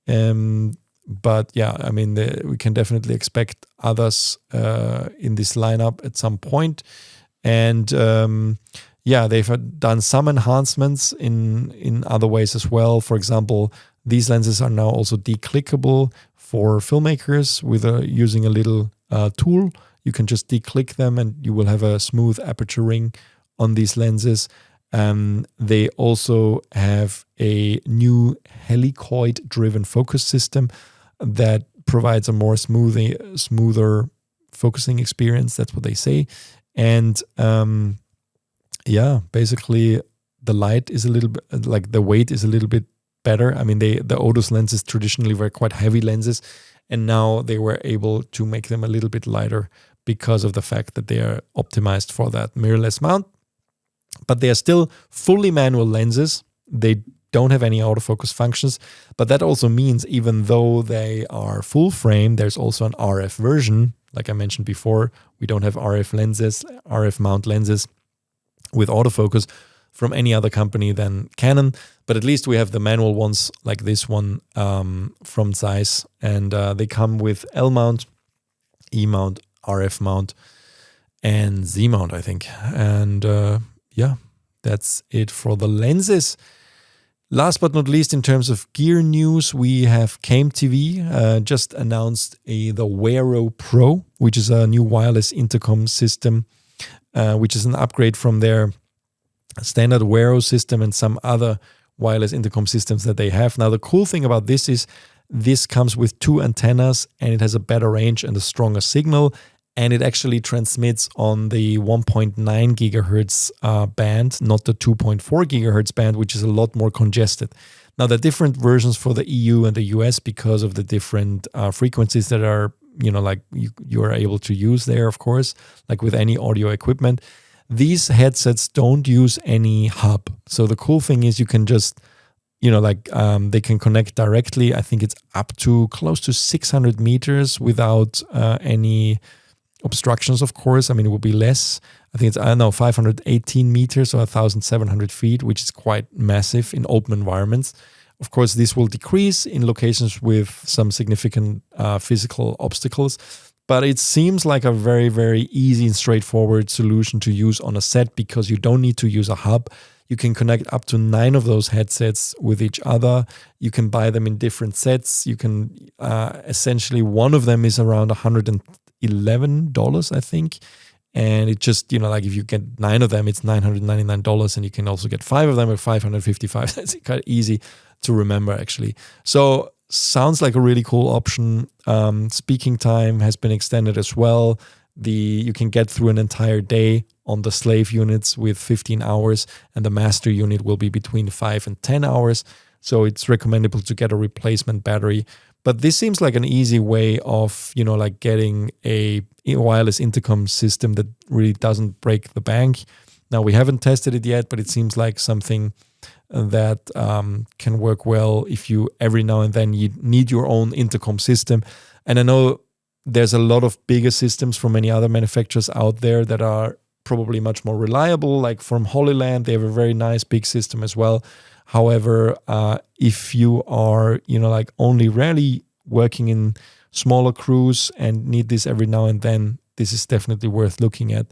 But yeah, I mean, we can definitely expect others in this lineup at some point. And yeah, they've done some enhancements in other ways as well. For example, these lenses are now also declickable for filmmakers with using a little tool. You can just declick them and you will have a smooth aperture ring on these lenses. They also have a new helicoid-driven focus system that provides a more smoother focusing experience. That's what they say. And yeah, basically the light is a little bit, like the weight is a little bit better. I mean, the Otus lenses traditionally were quite heavy lenses, and now they were able to make them a little bit lighter because of the fact that they are optimized for that mirrorless mount. But they are still fully manual lenses. They don't have any autofocus functions, but that also means even though they are full frame, there's also an RF version, like I mentioned before, we don't have RF mount lenses with autofocus from any other company than Canon, but at least we have the manual ones like this one from ZEISS, and they come with L mount, E mount, RF mount, and Z mount, I think. And yeah, that's it for the lenses. Last but not least, in terms of gear news, we have Came TV just announced the WAERO Pro, which is a new wireless intercom system, which is an upgrade from their standard WAERO system and some other wireless intercom systems that they have. Now, the cool thing about this is this comes with 2 antennas, and it has a better range and a stronger signal, and it actually transmits on the 1.9 gigahertz band, not the 2.4 gigahertz band, which is a lot more congested. Now, there are different versions for the EU and the US because of the different frequencies that are, like you are able to use there, of course, like with any audio equipment. These headsets don't use any hub. So the cool thing is you can just, they can connect directly. I think it's up to close to 600 meters without any obstructions, of course. I mean, it will be less. I think it's, 518 meters or 1,700 feet, which is quite massive in open environments. Of course, this will decrease in locations with some significant physical obstacles, but it seems like a very, very easy and straightforward solution to use on a set because you don't need to use a hub. You can connect up to 9 of those headsets with each other. You can buy them in different sets. You can essentially, one of them is around $111, I think. And it just, like if you get 9 of them, it's $999. And you can also get 5 of them at $555. That's quite easy to remember, actually. So sounds like a really cool option. Speaking time has been extended as well. You can get through an entire day on the slave units with 15 hours, and the master unit will be between 5 and 10 hours. So it's recommendable to get a replacement battery. But this seems like an easy way of, like getting a wireless intercom system that really doesn't break the bank. Now, we haven't tested it yet, but it seems like something that can work well if you every now and then you need your own intercom system. And I know there's a lot of bigger systems from many other manufacturers out there that are probably much more reliable, like from Holyland. They have a very nice big system as well. However, if you are, like only rarely working in smaller crews and need this every now and then, this is definitely worth looking at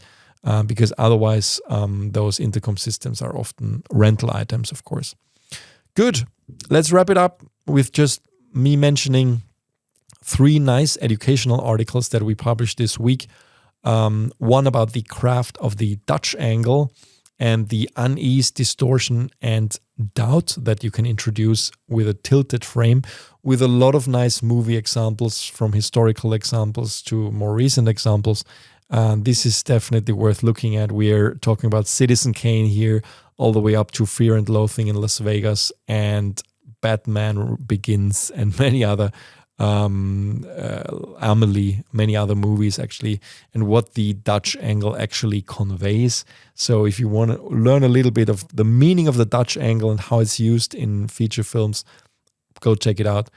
because otherwise those intercom systems are often rental items, of course. Good. Let's wrap it up with just me mentioning 3 nice educational articles that we published this week. One about the craft of the Dutch angle and the unease, distortion, and doubt that you can introduce with a tilted frame, with a lot of nice movie examples, from historical examples to more recent examples. This is definitely worth looking at. We're talking about Citizen Kane here, all the way up to Fear and Loathing in Las Vegas and Batman Begins and many other Amelie, many other movies actually, and what the Dutch angle actually conveys. So if you want to learn a little bit of the meaning of the Dutch angle and how it's used in feature films, go check it out.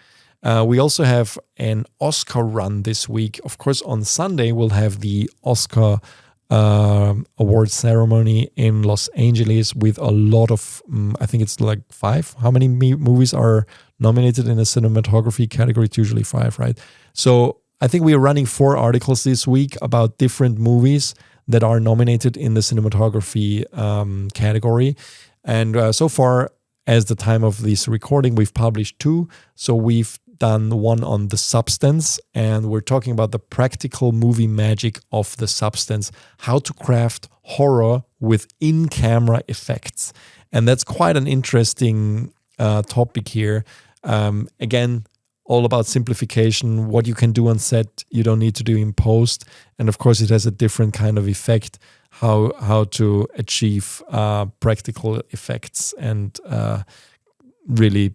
We also have an Oscar run this week. Of course, on Sunday, we'll have the Oscar award ceremony in Los Angeles with a lot of, I think it's like 5. How many movies are nominated in the cinematography category? It's usually 5, right? So I think we are running 4 articles this week about different movies that are nominated in the cinematography category. And so far, as the time of this recording, we've published 2. So we've done one on The Substance, and we're talking about the practical movie magic of The Substance, how to craft horror with in-camera effects. And that's quite an interesting topic here. Again, all about simplification, what you can do on set, you don't need to do in post. And of course, it has a different kind of effect, how to achieve practical effects and really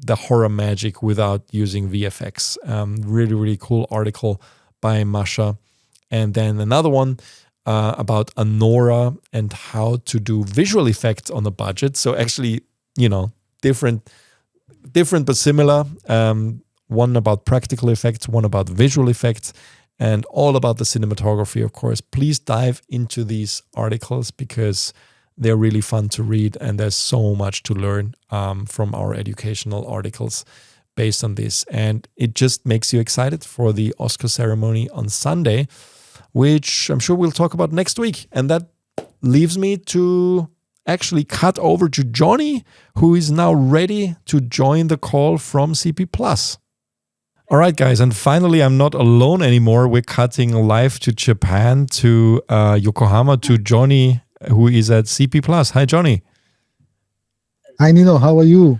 the horror magic without using VFX. Really, really cool article by Masha. And then another one about Anora and how to do visual effects on a budget. So actually, different but similar. One about practical effects, one about visual effects. and all about the cinematography, of course. Please dive into these articles because they're really fun to read, and there's so much to learn from our educational articles based on this. And it just makes you excited for the Oscar ceremony on Sunday, which I'm sure we'll talk about next week. And that leaves me to actually cut over to Johnnie, who is now ready to join the call from CP+. All right, guys, and finally, I'm not alone anymore. We're cutting live to Japan, to Yokohama, to Johnnie, who is at CP+. Hi, Johnnie. Hi, Nino. How are you?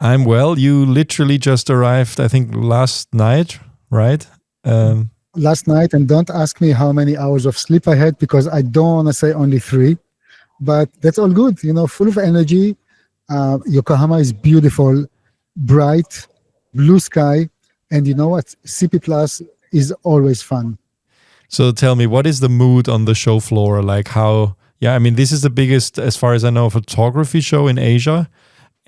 I'm well. You literally just arrived, I think, last night, right? Last night, and don't ask me how many hours of sleep I had, because I don't want to say only 3, but that's all good. Full of energy. Yokohama is beautiful, bright, blue sky, and you know what? CP Plus is always fun. So tell me, what is the mood on the show floor? Like how, this is the biggest, as far as I know, photography show in Asia.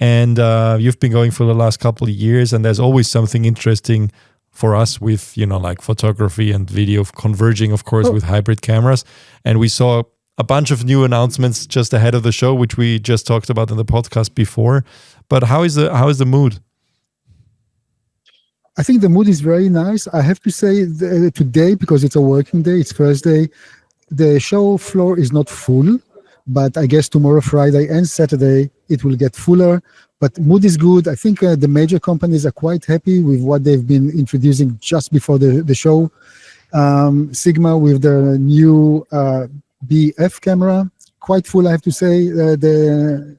And you've been going for the last couple of years, and there's always something interesting for us with, like photography and video converging, of course, with hybrid cameras. And we saw a bunch of new announcements just ahead of the show, which we just talked about in the podcast before. But how is the mood? I think the mood is very nice. I have to say today, because it's a working day, it's Thursday, the show floor is not full, but I guess tomorrow, Friday and Saturday, it will get fuller. But mood is good. I think the major companies are quite happy with what they've been introducing just before the show. Sigma with the new BF camera, quite full, I have to say. The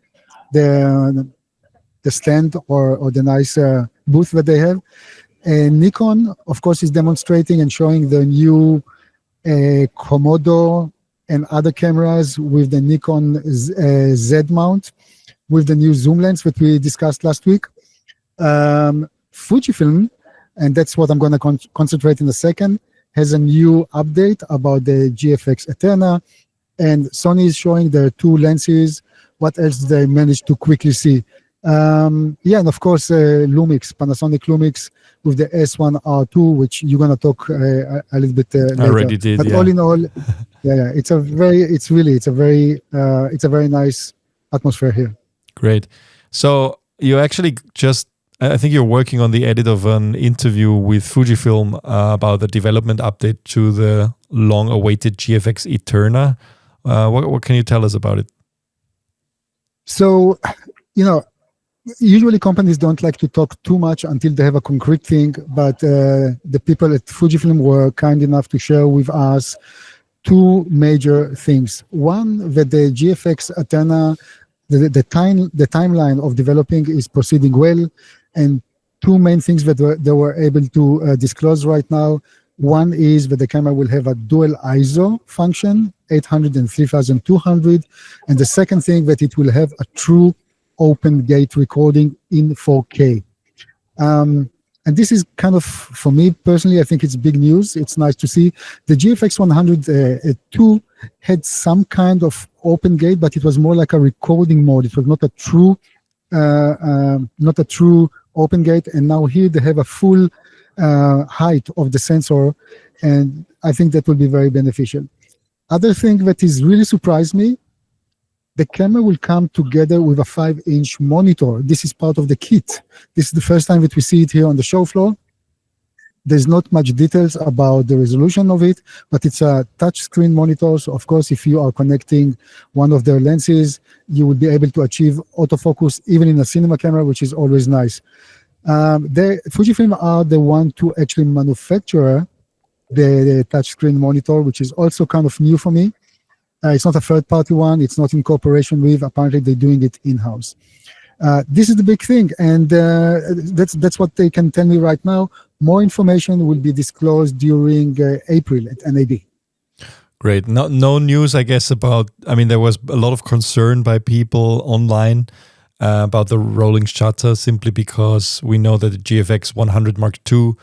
stand or the nice booth that they have. And Nikon, of course, is demonstrating and showing the new Komodo and other cameras with the Nikon Z mount, with the new zoom lens that we discussed last week. Fujifilm, and that's what I'm going to concentrate in a second, has a new update about the GFX Eterna, and Sony is showing their 2 lenses. What else they managed to quickly see? And of course, LUMIX, Panasonic LUMIX with the S1RII, which you're going to talk a little bit later. I already did, but all in all, it's a very nice atmosphere here. Great. So you actually I think you're working on the edit of an interview with Fujifilm about the development update to the long-awaited GFX Eterna. What can you tell us about it? So, usually companies don't like to talk too much until they have a concrete thing, but the people at Fujifilm were kind enough to share with us 2 major things. One, that the GFX Eterna, the timeline of developing is proceeding well, and 2 main things that they were able to disclose right now. One is that the camera will have a dual ISO function, 800 and 3200, and the second thing, that it will have a true open gate recording in 4K. And this is kind of, for me personally, I think it's big news. It's nice to see. The GFX 100 had some kind of open gate, but it was more like a recording mode. It was not a true open gate. And now here they have a full height of the sensor, and I think that will be very beneficial. Other thing that is really surprised me, the camera will come together with a 5-inch monitor. This is part of the kit. This is the first time that we see it here on the show floor. There's not much details about the resolution of it, but it's a touchscreen monitor. So of course, if you are connecting one of their lenses, you will be able to achieve autofocus even in a cinema camera, which is always nice. Fujifilm are the one to actually manufacture the touchscreen monitor, which is also kind of new for me. It's not a third-party one. It's not in cooperation with. Apparently, they're doing it in-house. This is the big thing, and that's what they can tell me right now. More information will be disclosed during April at NAB. Great. No news, I guess, about. I mean, there was a lot of concern by people online about the rolling shutter, simply because we know that the GFX 100 Mark II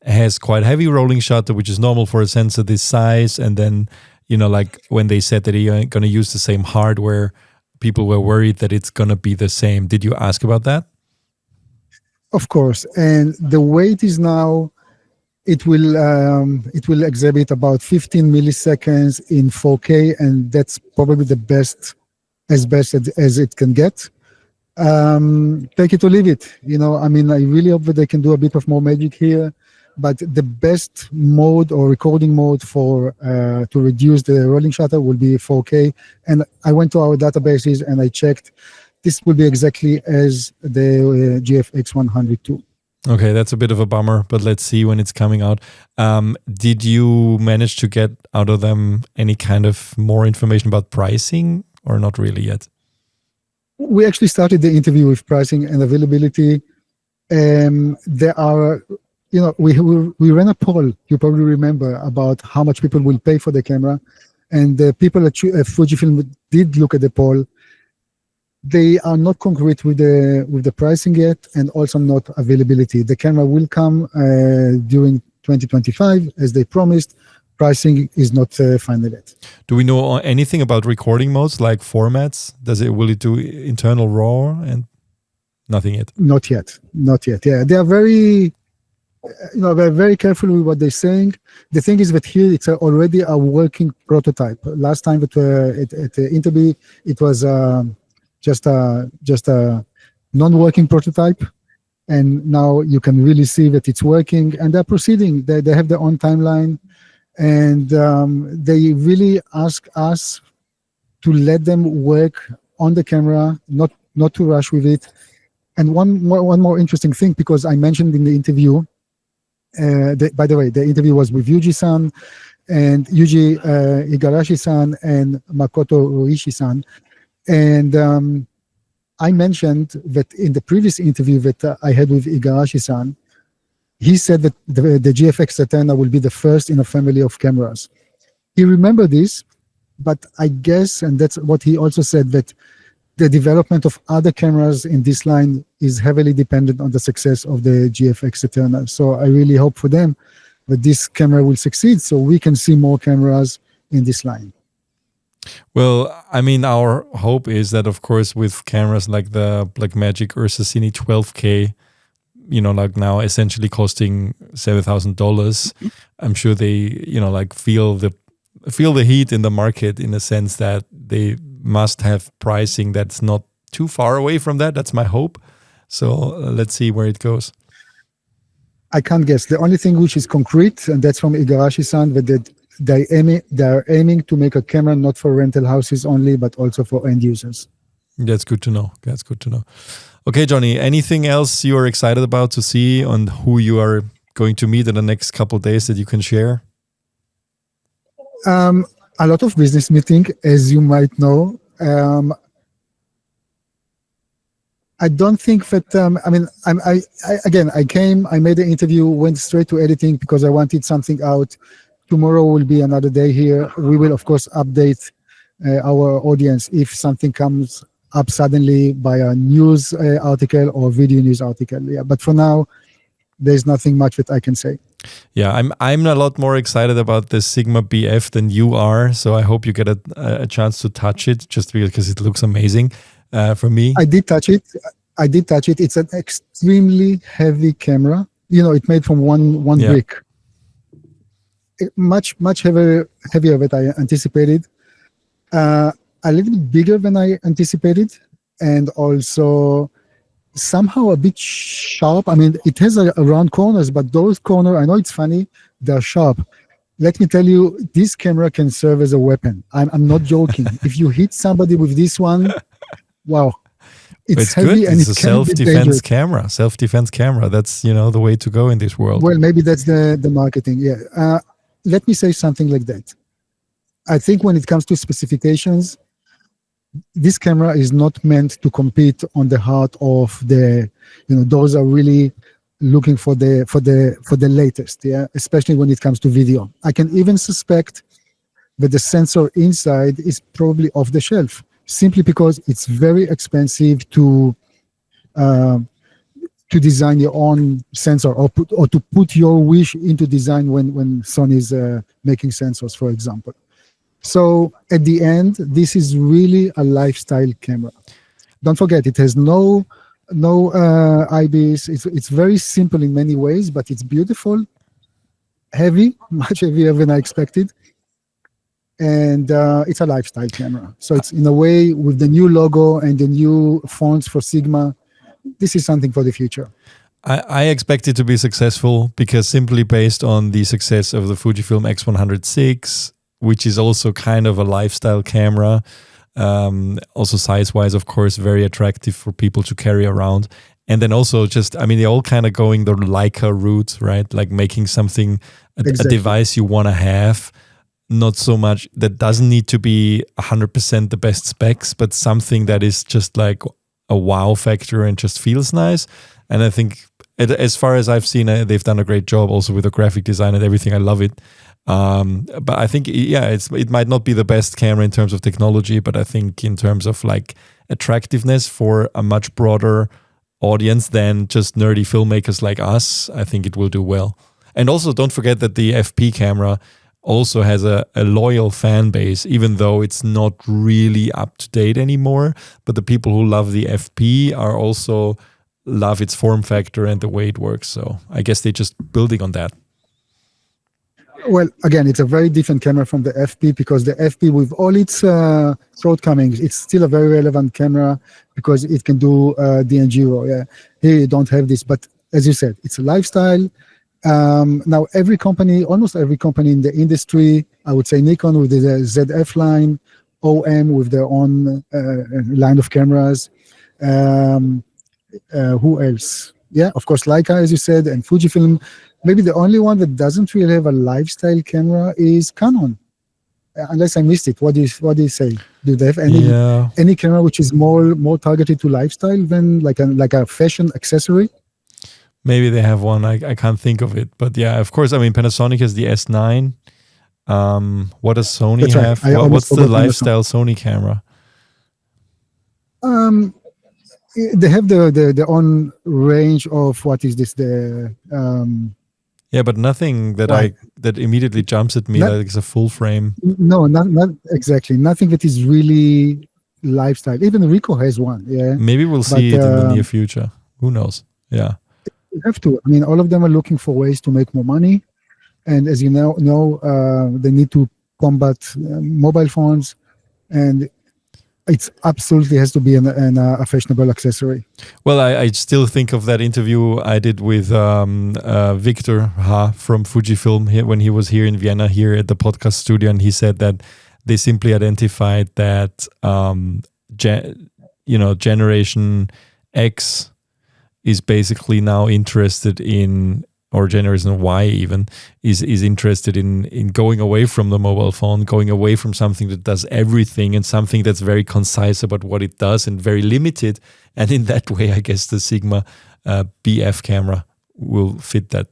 has quite heavy rolling shutter, which is normal for a sensor this size, and then, like when they said that they are going to use the same hardware, people were worried that it's going to be the same. Did you ask about that? Of course. And the way it is now, it will exhibit about 15 milliseconds in 4K, and that's probably the best as it can get. Take it or leave it. I really hope that they can do a bit of more magic here. But the best mode or recording mode to reduce the rolling shutter will be 4K. And I went to our databases and I checked. This will be exactly as the GFX 100 II. Okay, that's a bit of a bummer, but let's see when it's coming out. Did you manage to get out of them any kind of more information about pricing, or not really yet? We actually started the interview with pricing and availability. There are, we ran a poll, you probably remember, about how much people will pay for the camera. And the people at Fujifilm did look at the poll. They are not concrete with the pricing yet, and also not availability. The camera will come during 2025, as they promised. Pricing is not final yet. Do we know anything about recording modes, like formats? Will it do internal RAW and nothing yet? Not yet. Yeah, they are very, they're very careful with what they're saying. The thing is that here it's already a working prototype. Last time at Interby, it was just a non-working prototype, and now you can really see that it's working, and they're proceeding. They have their own timeline, and they really ask us to let them work on the camera, not to rush with it. And one more interesting thing, because I mentioned in the interview, by the way, the interview was with Yuji-san and Yuji Igarashi-san and Makoto Uishi-san. And I mentioned that in the previous interview that I had with Igarashi-san, he said that the GFX Eterna will be the first in a family of cameras. He remembered this, but I guess, and that's what he also said, that the development of other cameras in this line is heavily dependent on the success of the GFX Eterna. So I really hope for them that this camera will succeed, so we can see more cameras in this line. Well, our hope is that, of course, with cameras like the Blackmagic Ursa Cine 12K, like now essentially costing $7,000, I'm sure they, feel the heat in the market, in a sense that they must have pricing that's not too far away from that. That's my hope. So let's see where it goes. I can't guess. The only thing which is concrete, and that's from Igarashi-san, that they are aiming to make a camera not for rental houses only, but also for end users. That's good to know. Okay, Johnny, anything else you are excited about to see, and who you are going to meet in the next couple of days that you can share? A lot of business meeting, as you might know. I don't think that, I made the interview, went straight to editing because I wanted something out. Tomorrow will be another day here. We will, of course, update our audience if something comes up suddenly by a news article or video news article. Yeah, but for now, there's nothing much that I can say. Yeah, I'm a lot more excited about the Sigma BF than you are. So I hope you get a chance to touch it, just because it looks amazing for me. I did touch it. It's an extremely heavy camera. It's made from one brick. Much heavier than I anticipated. A little bit bigger than I anticipated, and also somehow a bit sharp. It has a round corners, but those corners, I know it's funny, they're sharp. Let me tell you, this camera can serve as a weapon. I'm not joking. If you hit somebody with this one, wow. It's heavy, good. And it's it a can self-defense camera. Self-defense camera. That's the way to go in this world. Well, maybe that's the marketing. Yeah. Let me say something like that. I think when it comes to specifications, this camera is not meant to compete on the heart of the. Those are really looking for the latest. Yeah, especially when it comes to video. I can even suspect that the sensor inside is probably off the shelf, simply because it's very expensive to design your own sensor or to put your wish into design when Sony is making sensors, for example. So at the end, this is really a lifestyle camera. Don't forget, it has no IBIS. It's very simple in many ways, but it's beautiful. heavy, much heavier than I expected. And it's a lifestyle camera. So it's in a way with the new logo and the new fonts for Sigma, this is something for the future. I expect it to be successful because simply based on the success of the Fujifilm X100VI, which is also kind of a lifestyle camera, also size-wise, of course, very attractive for people to carry around. And then also just, I mean, they're all kind of going the Leica route, right? Like making something, a device you want to have. Not so much, that doesn't need to be 100% the best specs, but something that is just like a wow factor and just feels nice. And I think, as far as I've seen, they've done a great job also with the graphic design and everything. I love it. But I think, yeah, it might not be the best camera in terms of technology, but I think in terms of like attractiveness for a much broader audience than just nerdy filmmakers like us, I think it will do well. And also don't forget that the FP camera also has a loyal fan base, even though it's not really up to date anymore. But the people who love the FP are also love its form factor and the way it works. So I guess they're just building on that. Well, again, it's a very different camera from the FP because the FP, with all its shortcomings, it's still a very relevant camera because it can do DNG RAW. Yeah, here you don't have this, but as you said, it's a lifestyle. Now, almost every company in the industry, I would say Nikon with the ZF line, OM with their own line of cameras. Who else? Yeah, of course, Leica, as you said, and Fujifilm. Maybe the only one that doesn't really have a lifestyle camera is Canon. Unless I missed it. What do you say? Do they have any camera which is more targeted to lifestyle than like a fashion accessory? Maybe they have one. I can't think of it. But yeah, of course, I mean, Panasonic has the S9. What does Sony have? What's the lifestyle Sony camera? They have their own range of, what is this? Yeah, but nothing that immediately jumps at me like it's a full frame. No, not exactly. Nothing that is really lifestyle. Even Ricoh has one. Yeah. Maybe we'll see it in the near future. Who knows? Yeah. You have to. I mean, all of them are looking for ways to make more money, and as you know, they need to combat mobile phones, and it absolutely has to be a fashionable accessory. Well, I still think of that interview I did with Victor from Fujifilm when he was here in Vienna, here at the podcast studio, and he said that they simply identified that Generation X is basically now interested in, or Generation Y even, is interested in going away from the mobile phone, going away from something that does everything and something that's very concise about what it does and very limited. And in that way, I guess the Sigma BF camera will fit that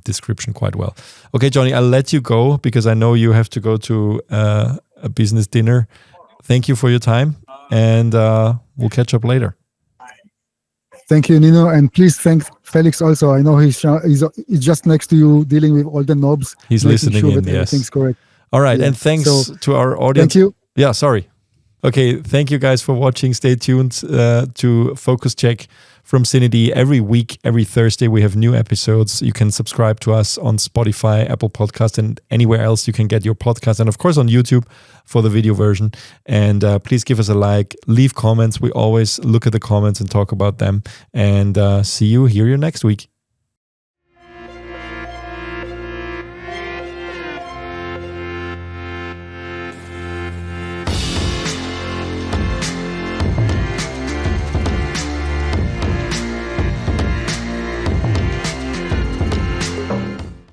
description quite well. Okay, Johnny, I'll let you go because I know you have to go to a business dinner. Thank you for your time, and we'll catch up later. Thank you, Nino, and please thank Felix also. I know he's just next to you dealing with all the knobs. He's listening sure in, that yes. Everything's correct. All right, and thanks to our audience. Thank you. Yeah, sorry. Okay, thank you guys for watching. Stay tuned to Focus Check from CineD. Every week, every Thursday, we have new episodes. You can subscribe to us on Spotify, Apple Podcast, and anywhere else you can get your podcast. And of course on YouTube for the video version. And please give us a like, leave comments. We always look at the comments and talk about them. And hear you next week.